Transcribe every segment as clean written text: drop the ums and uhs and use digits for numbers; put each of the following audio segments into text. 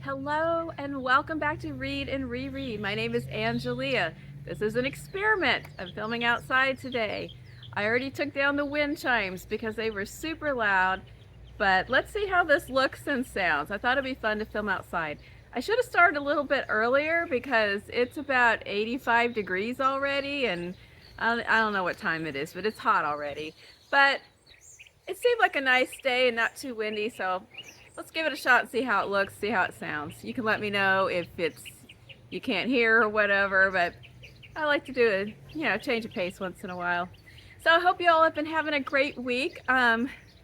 Hello and welcome back to Read and Reread. My name is Angelia. This is an experiment. I'm filming outside today. I already took down the wind chimes because they were super loud, but let's see how this looks and sounds. I thought it'd be fun to film outside. I should have started a little bit earlier because it's about 85 degrees already, and I don't know what time it is, but it's hot already. But it seemed like a nice day and not too windy, so let's give it a shot and see how it looks, see how it sounds. You can let me know if you can't hear or whatever, but I like to do change of pace once in a while. So I hope you all have been having a great week. I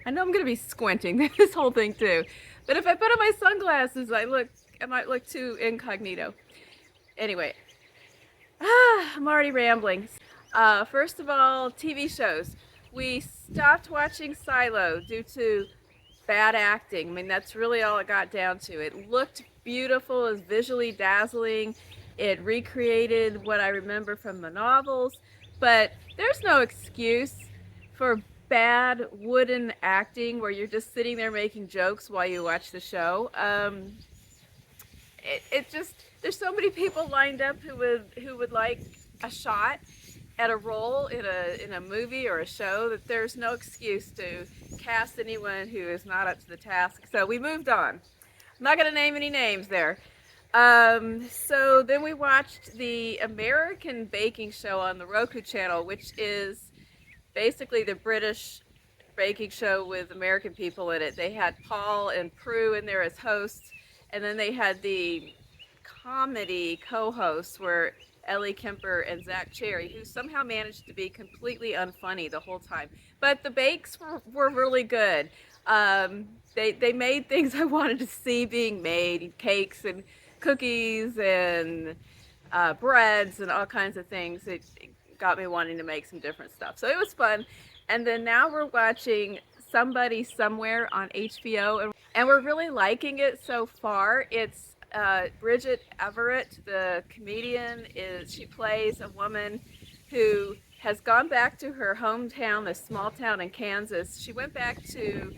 know I'm going to be squinting this whole thing too, but if I put on my sunglasses, I might look too incognito. Anyway, I'm already rambling. First of all, TV shows. We stopped watching Silo due to bad acting. I mean, that's really all it got down to. It looked beautiful, it was visually dazzling. It recreated what I remember from the novels, but there's no excuse for bad wooden acting where you're just sitting there making jokes while you watch the show. It just, there's so many people lined up who would like a shot at a role in a movie or a show that there's no excuse to cast anyone who is not up to the task. So we moved on. I'm not going to name any names there. So then we watched the American Baking Show on the Roku channel, which is basically the British baking show with American people in it. They had Paul and Prue in there as hosts, and then they had the comedy co-hosts were Ellie Kemper and Zach Cherry, who somehow managed to be completely unfunny the whole time. But the bakes were really good. They made things I wanted to see being made, cakes and cookies and breads and all kinds of things. It got me wanting to make some different stuff. So it was fun. And then now we're watching Somebody Somewhere on HBO, and we're really liking it so far. It's Bridget Everett, the comedian, she plays a woman who has gone back to her hometown, a small town in Kansas. She went back to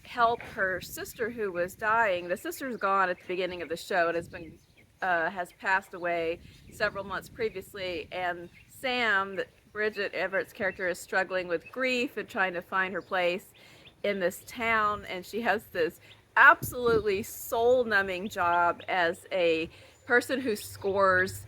help her sister who was dying. The sister's gone at the beginning of the show and has passed away several months previously. And Sam, Bridget Everett's character, is struggling with grief and trying to find her place in this town. And she has this absolutely soul-numbing job as a person who scores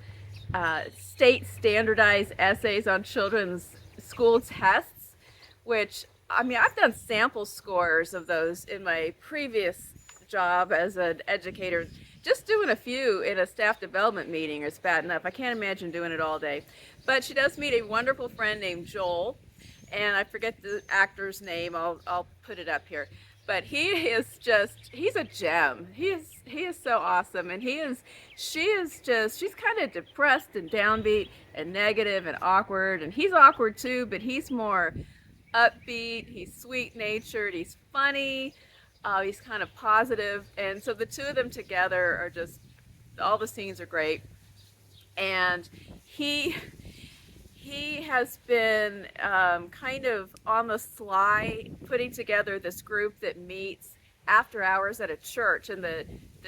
state standardized essays on children's school tests, which, I mean, I've done sample scores of those in my previous job as an educator. Just doing a few in a staff development meeting is bad enough. I can't imagine doing it all day. But she does meet a wonderful friend named Joel, and I forget the actor's name. I'll put it up here. But he's a gem. He is so awesome. And she's kind of depressed and downbeat and negative and awkward. And he's awkward too, but he's more upbeat. He's sweet-natured. He's funny. He's kind of positive. And so the two of them together are just, all the scenes are great. And he has been kind of on the sly putting together this group that meets after hours at a church, and the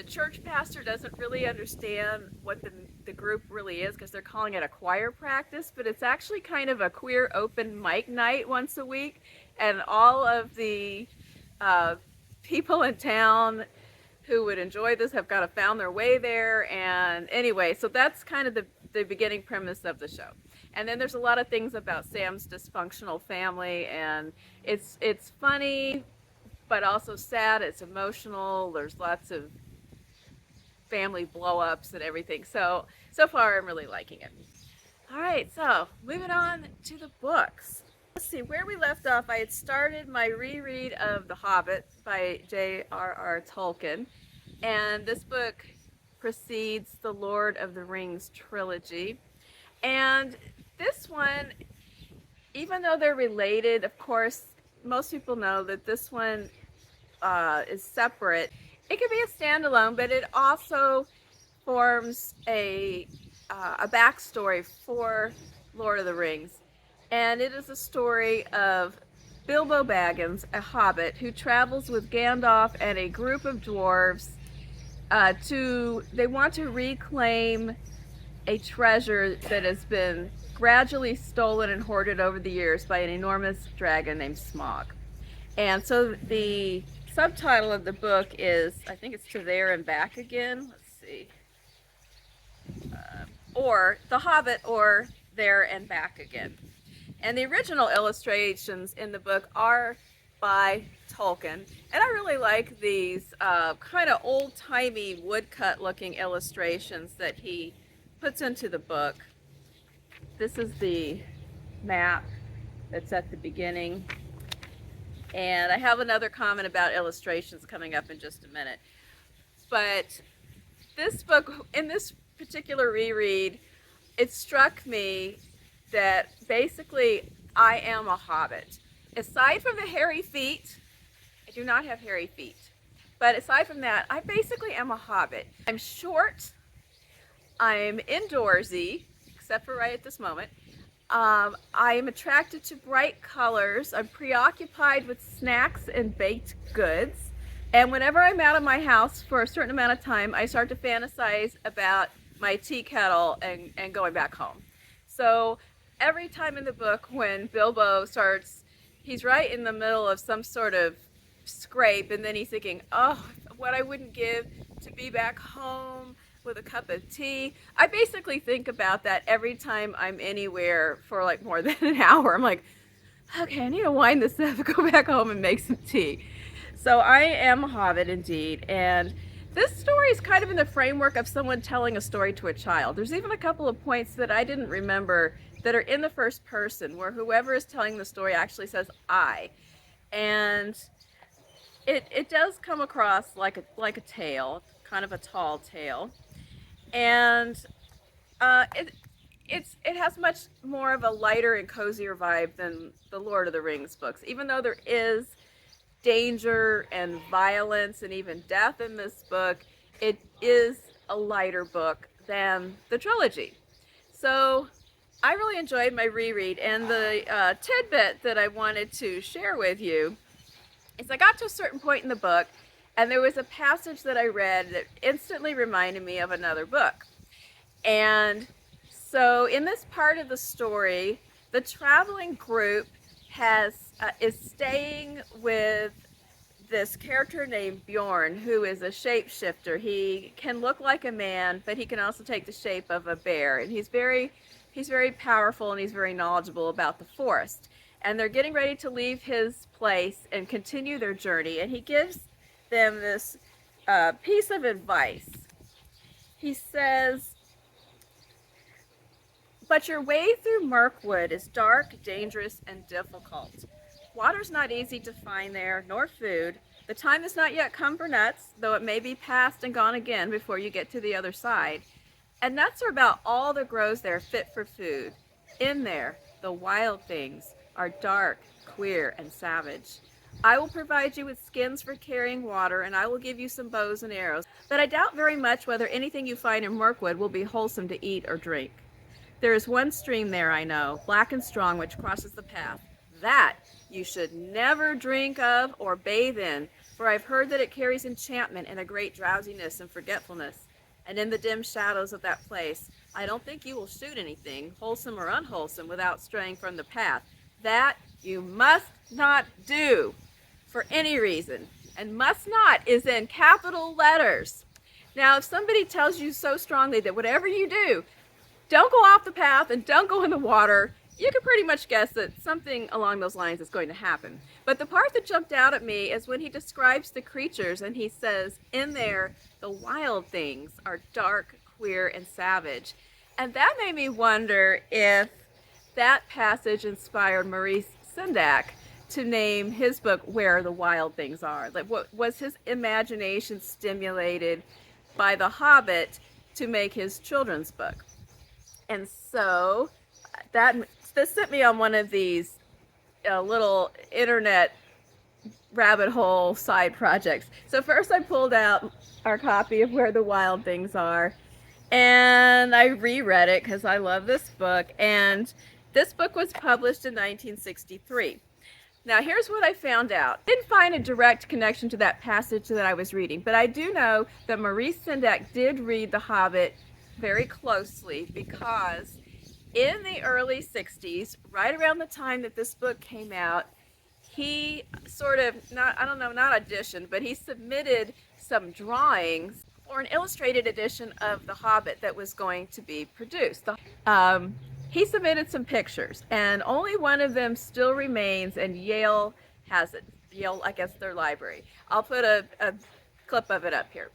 church pastor doesn't really understand what the group really is because they're calling it a choir practice, but it's actually kind of a queer open mic night once a week, and all of the people in town who would enjoy this have kind of found their way there. And anyway, so that's kind of the beginning premise of the show. And then there's a lot of things about Sam's dysfunctional family, and it's funny, but also sad. It's emotional. There's lots of family blow-ups and everything. So far, I'm really liking it. All right, so moving on to the books. Let's see, where we left off, I had started my reread of The Hobbit by J.R.R. Tolkien, and this book precedes the Lord of the Rings trilogy. And this one, even though they're related, of course, most people know that this one is separate. It could be a standalone, but it also forms a backstory for Lord of the Rings. And it is a story of Bilbo Baggins, a hobbit, who travels with Gandalf and a group of dwarves they want to reclaim a treasure that has been gradually stolen and hoarded over the years by an enormous dragon named Smog. And so the subtitle of the book is, I think it's To There and Back Again. Let's see. Or The Hobbit or There and Back Again. And the original illustrations in the book are by Tolkien. And I really like these kind of old-timey woodcut looking illustrations that he puts into the book. This is the map that's at the beginning. And I have another comment about illustrations coming up in just a minute. But this book, in this particular reread, it struck me that basically I am a hobbit. Aside from the hairy feet, I do not have hairy feet. But aside from that, I basically am a hobbit. I'm short, I'm indoorsy, except for right at this moment. I am attracted to bright colors. I'm preoccupied with snacks and baked goods. And whenever I'm out of my house for a certain amount of time, I start to fantasize about my tea kettle and going back home. So every time in the book when Bilbo starts, he's right in the middle of some sort of scrape, and then he's thinking, oh, what I wouldn't give to be back home with a cup of tea. I basically think about that every time I'm anywhere for like more than an hour. I'm like, okay, I need to wind this up, go back home and make some tea. So I am a hobbit indeed, and this story is kind of in the framework of someone telling a story to a child. There's even a couple of points that I didn't remember that are in the first person, where whoever is telling the story actually says I. And it does come across like a tale, kind of a tall tale. And it has much more of a lighter and cozier vibe than the Lord of the Rings books, even though there is danger and violence and even death in this book. It is a lighter book than the trilogy. So I really enjoyed my reread, and the tidbit that I wanted to share with you is I got to a certain point in the book and there was a passage that I read that instantly reminded me of another book. And so in this part of the story, the traveling group is staying with this character named Bjorn, who is a shapeshifter. He can look like a man, but he can also take the shape of a bear. And he's very powerful, and he's very knowledgeable about the forest. And they're getting ready to leave his place and continue their journey. And he gives them this piece of advice. He says, "But your way through Mirkwood is dark, dangerous, and difficult. Water's not easy to find there, nor food. The time has not yet come for nuts, though it may be past and gone again before you get to the other side. And nuts are about all that grows there fit for food. In there, the wild things are dark, queer, and savage. I will provide you with skins for carrying water, and I will give you some bows and arrows, but I doubt very much whether anything you find in Mirkwood will be wholesome to eat or drink. There is one stream there, I know, black and strong, which crosses the path. That you should never drink of or bathe in, for I've heard that it carries enchantment and a great drowsiness and forgetfulness. And in the dim shadows of that place, I don't think you will shoot anything, wholesome or unwholesome, without straying from the path. That you must not do for any reason. And must not is in capital letters. Now, if somebody tells you so strongly that whatever you do, don't go off the path and don't go in the water, you can pretty much guess that something along those lines is going to happen. But the part that jumped out at me is when he describes the creatures and he says, in there, the wild things are dark, queer, and savage. And that made me wonder if that passage inspired Maurice Sendak to name his book Where the Wild Things Are. Like, what was his imagination stimulated by The Hobbit to make his children's book? And so this sent me on one of these little internet rabbit hole side projects. So first I pulled out our copy of Where the Wild Things Are, and I reread it because I love this book. And this book was published in 1963. Now here's what I found out. I didn't find a direct connection to that passage that I was reading, but I do know that Maurice Sendak did read The Hobbit very closely, because in the early 60s, right around the time that this book came out, he sort of, not auditioned, but he submitted some drawings for an illustrated edition of The Hobbit that was going to be produced. He submitted some pictures, and only one of them still remains, and Yale has it. Yale, I guess, their library. I'll put a clip of it up here.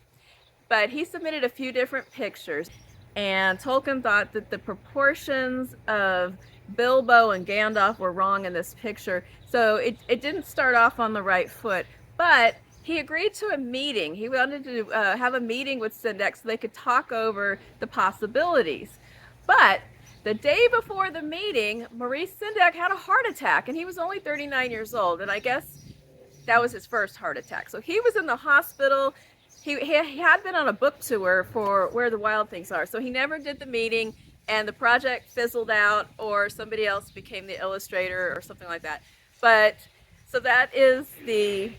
But he submitted a few different pictures, and Tolkien thought that the proportions of Bilbo and Gandalf were wrong in this picture, so it didn't start off on the right foot. But he agreed to a meeting. He wanted to have a meeting with Sendak so they could talk over the possibilities. But the day before the meeting, Maurice Sendak had a heart attack, and he was only 39 years old, and I guess that was his first heart attack. So he was in the hospital. He had been on a book tour for Where the Wild Things Are, so he never did the meeting, and the project fizzled out, or somebody else became the illustrator or something like that. But so that is the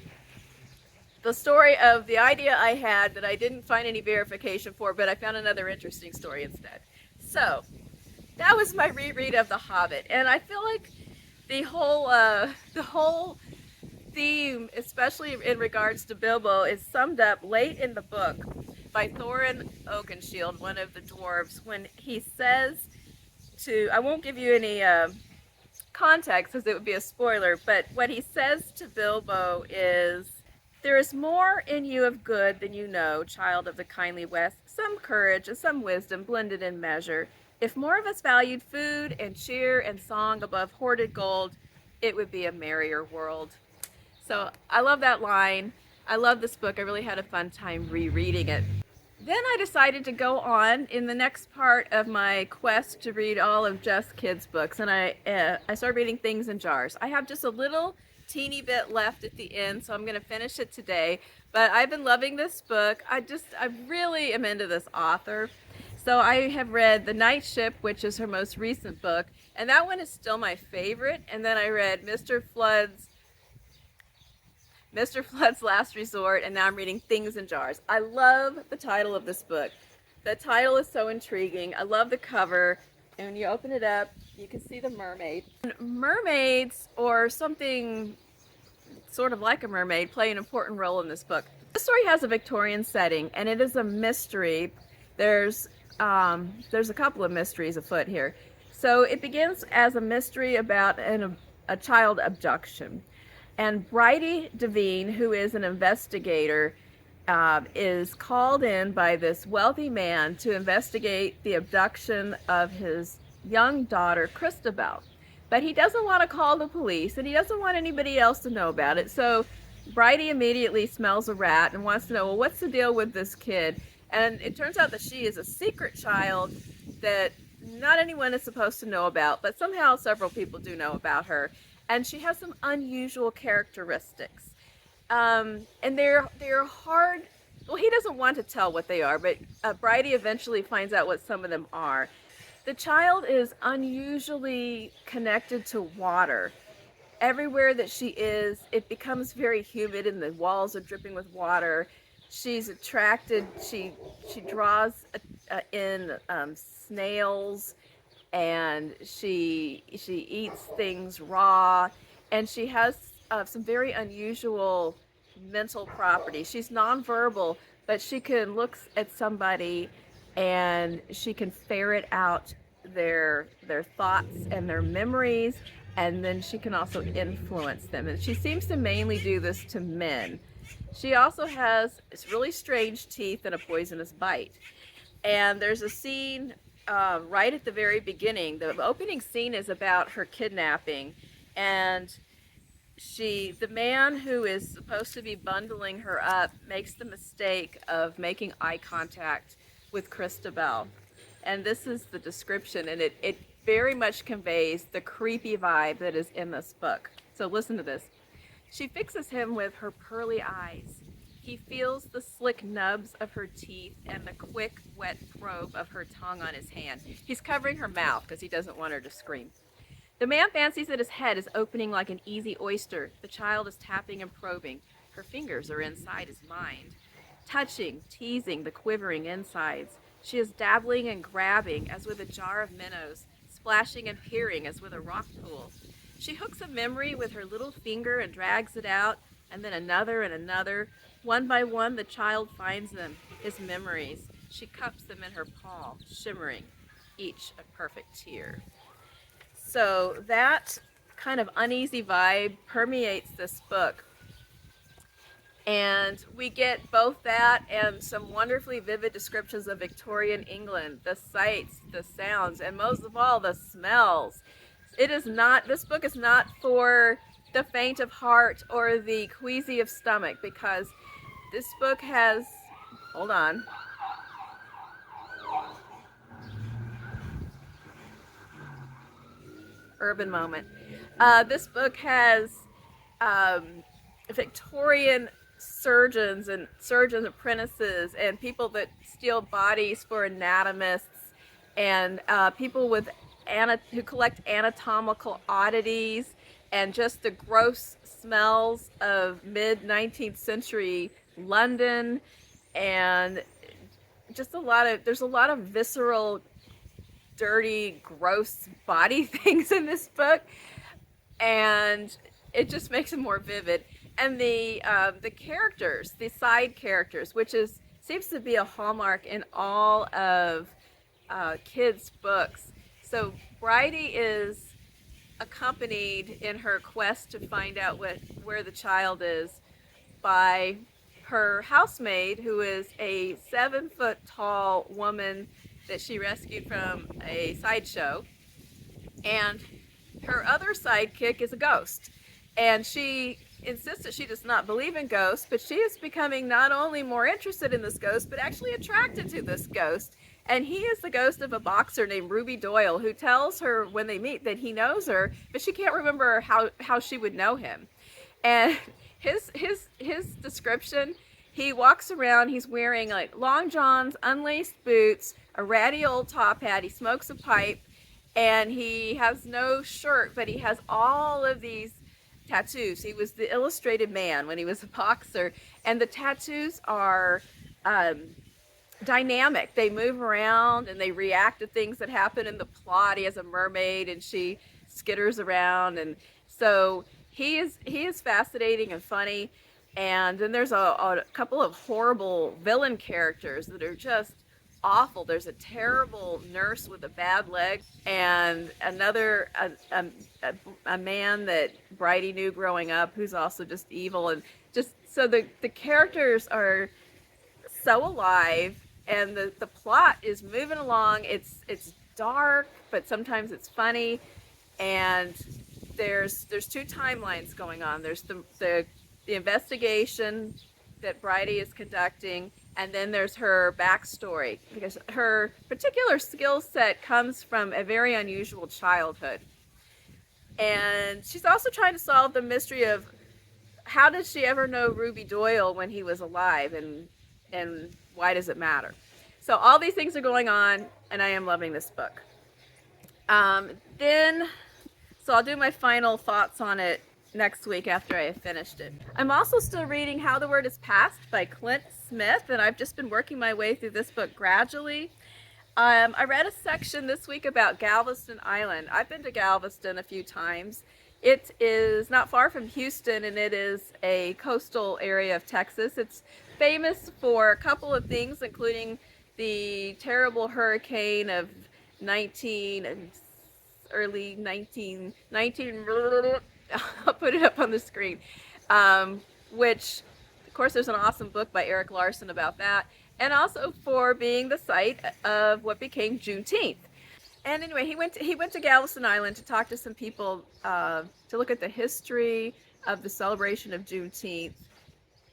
story of the idea I had that I didn't find any verification for, but I found another interesting story instead. So that was my reread of The Hobbit, and I feel like the whole theme, especially in regards to Bilbo, is summed up late in the book by Thorin Oakenshield, one of the dwarves, when he says to, I won't give you any context because it would be a spoiler, but what he says to Bilbo is, "There is more in you of good than you know, child of the kindly West, some courage and some wisdom blended in measure. If more of us valued food and cheer and song above hoarded gold, it would be a merrier world." So I love that line. I love this book. I really had a fun time rereading it. Then I decided to go on in the next part of my quest to read all of Jess' kids' books, and I started reading Things in Jars. I have just a little teeny bit left at the end, so I'm going to finish it today. But I've been loving this book. I really am into this author. So I have read The Night Ship, which is her most recent book, and that one is still my favorite. And then I read Mr. Flood's Last Resort, and now I'm reading Things in Jars. I love the title of this book. The title is so intriguing. I love the cover, and when you open it up, you can see the mermaid. Mermaids, or something sort of like a mermaid, play an important role in this book. This story has a Victorian setting, and it is a mystery. There's a couple of mysteries afoot here. So it begins as a mystery about a child abduction. And Bridie Devine, who is an investigator, is called in by this wealthy man to investigate the abduction of his young daughter, Christabel. But he doesn't want to call the police, and he doesn't want anybody else to know about it. So Bridie immediately smells a rat and wants to know, well, what's the deal with this kid? And it turns out that she is a secret child that not anyone is supposed to know about, but somehow several people do know about her. And she has some unusual characteristics. And they're hard. Well, he doesn't want to tell what they are, but Bridie eventually finds out what some of them are. The child is unusually connected to water. Everywhere that she is, it becomes very humid and the walls are dripping with water. She's attracted, she draws in snails, and she eats things raw, and she has some very unusual mental properties. She's nonverbal, but she can look at somebody and she can ferret out their thoughts and their memories, and then she can also influence them. And she seems to mainly do this to men. She also has really strange teeth and a poisonous bite. And there's a scene right at the very beginning. The opening scene is about her kidnapping, and the man who is supposed to be bundling her up makes the mistake of making eye contact with Christabel. And this is the description, and it very much conveys the creepy vibe that is in this book. So listen to this. She fixes him with her pearly eyes. He feels the slick nubs of her teeth and the quick, wet probe of her tongue on his hand. He's covering her mouth because he doesn't want her to scream. The man fancies that his head is opening like an easy oyster. The child is tapping and probing. Her fingers are inside his mind, touching, teasing the quivering insides. She is dabbling and grabbing as with a jar of minnows, splashing and peering as with a rock pool. She hooks a memory with her little finger and drags it out, and then another and another. One by one, the child finds them, his memories. She cups them in her palm, shimmering, each a perfect tear. So that kind of uneasy vibe permeates this book. And we get both that and some wonderfully vivid descriptions of Victorian England, the sights, the sounds, and most of all, the smells. This book is not for the faint of heart or the queasy of stomach, because this book has, hold on. Urban moment. This book has Victorian surgeons and surgeon apprentices and people that steal bodies for anatomists and people who collect anatomical oddities, and just the gross smells of mid-19th century London, and just there's a lot of visceral, dirty, gross body things in this book, and it just makes it more vivid. And the characters, the side characters, which seems to be a hallmark in all of kids' books. So Bridie is accompanied in her quest to find out where the child is by her housemaid, who is a 7-foot-tall woman that she rescued from a sideshow, and her other sidekick is a ghost. And she insists that she does not believe in ghosts, but she is becoming not only more interested in this ghost, but actually attracted to this ghost. And he is the ghost of a boxer named Ruby Doyle, who tells her when they meet that he knows her, but she can't remember how she would know him. And his description, he walks around, he's wearing like long johns, unlaced boots, a ratty old top hat, he smokes a pipe, and he has no shirt, but he has all of these tattoos. He was the Illustrated Man when he was a boxer, and the tattoos are dynamic. They move around and they react to things that happen in the plot. He has a mermaid and she skitters around, and so he is fascinating and funny. And then there's a couple of horrible villain characters that are just awful. There's a terrible nurse with a bad leg, and another a man that Bridie knew growing up who's also just evil. And just so the characters are so alive, and the plot is moving along. It's dark, but sometimes it's funny, and there's two timelines going on. There's the investigation that Bridie is conducting, and then there's her backstory, because her particular skill set comes from a very unusual childhood. And she's also trying to solve the mystery of how did she ever know Ruby Doyle when he was alive, and why does it matter? So all these things are going on, and I am loving this book. So I'll do my final thoughts on it next week after I have finished it. I'm also still reading How the Word is Passed by Clint Smith, and I've just been working my way through this book gradually. I read a section this week about Galveston Island. I've been to Galveston a few times. It is not far from Houston, and it is a coastal area of Texas. It's famous for a couple of things, including the terrible hurricane of early 19, I'll put it up on the screen, which, of course, there's an awesome book by Erik Larson about that, and also for being the site of what became Juneteenth. And anyway, he went to Galveston Island to talk to some people to look at the history of the celebration of Juneteenth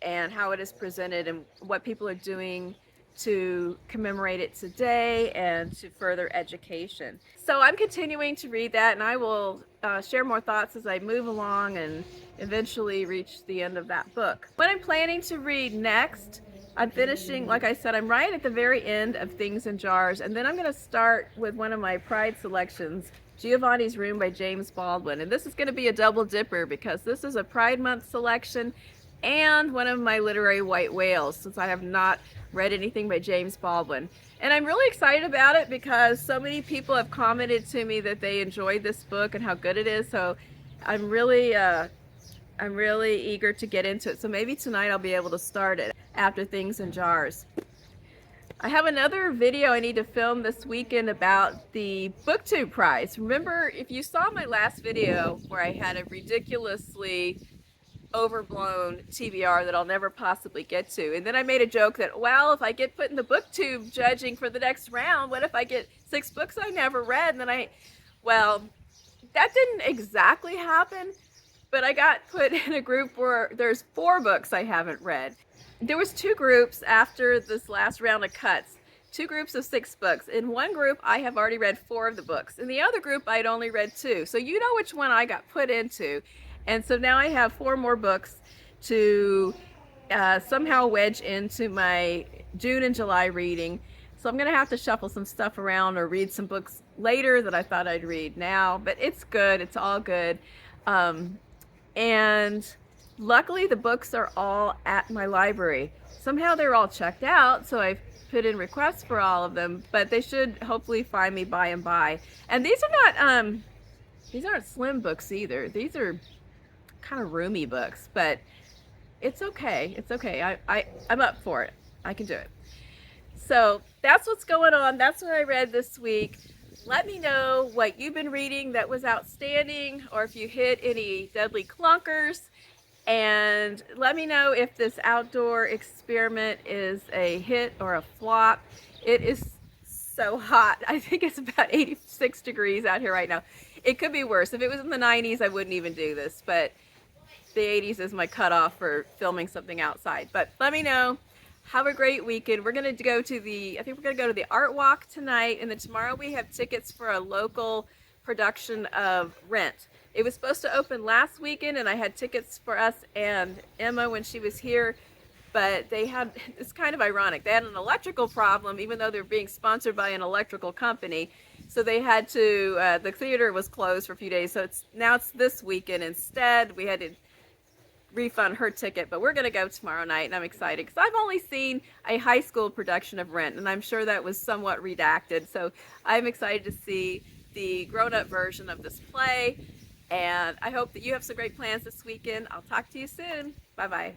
and how it is presented and what people are doing to commemorate it today and to further education. So I'm continuing to read that, and I will share more thoughts as I move along and eventually reach the end of that book. What I'm planning to read next I'm finishing, like I said, I'm right at the very end of Things in Jars, and then I'm going to start with one of my Pride selections, Giovanni's Room by James Baldwin. And this is going to be a double dipper because this is a Pride Month selection and one of my literary white whales, since I have not read anything by James Baldwin. And I'm really excited about it because so many people have commented to me that they enjoyed this book and how good it is. So I'm really eager to get into it. So maybe tonight I'll be able to start it after Things in Jars. I have another video I need to film this weekend about the BookTube prize. Remember, if you saw my last video where I had a ridiculously overblown TBR that I'll never possibly get to, and then I made a joke that, well, if I get put in the BookTube judging for the next round, what if I get 6 books I never read? And then well, that didn't exactly happen, but I got put in a group where there's 4 books I haven't read. There was 2 groups after this last round of cuts, 2 groups of 6 books. In one group, I have already read 4 of the books. In the other group, I'd only read 2. So you know which one I got put into. And so now I have 4 more books to somehow wedge into my June and July reading. So I'm going to have to shuffle some stuff around or read some books later that I thought I'd read now. But it's good. It's all good. And luckily the books are all at my library. Somehow they're all checked out, so I've put in requests for all of them, but they should hopefully find me by and by. And these aren't slim books either. These are kind of roomy books, but it's okay. It's okay. I'm up for it. I can do it. So that's what's going on. That's what I read this week. Let me know what you've been reading that was outstanding, or if you hit any deadly clunkers. And let me know if this outdoor experiment is a hit or a flop. It is so hot. I think it's about 86 degrees out here right now. It could be worse. If it was in the 90s, I wouldn't even do this, but the 80s is my cutoff for filming something outside. But let me know. Have a great weekend. We're going to go to the Art Walk tonight, and then tomorrow we have tickets for a local production of Rent. It was supposed to open last weekend, and I had tickets for us and Emma when she was here, but it's kind of ironic. They had an electrical problem, even though they're being sponsored by an electrical company. So they had to, the theater was closed for a few days, so now it's this weekend instead. We had to refund her ticket, but we're going to go tomorrow night, and I'm excited because I've only seen a high school production of Rent, and I'm sure that was somewhat redacted. So I'm excited to see the grown-up version of this play. And I hope that you have some great plans this weekend. I'll talk to you soon. Bye-bye.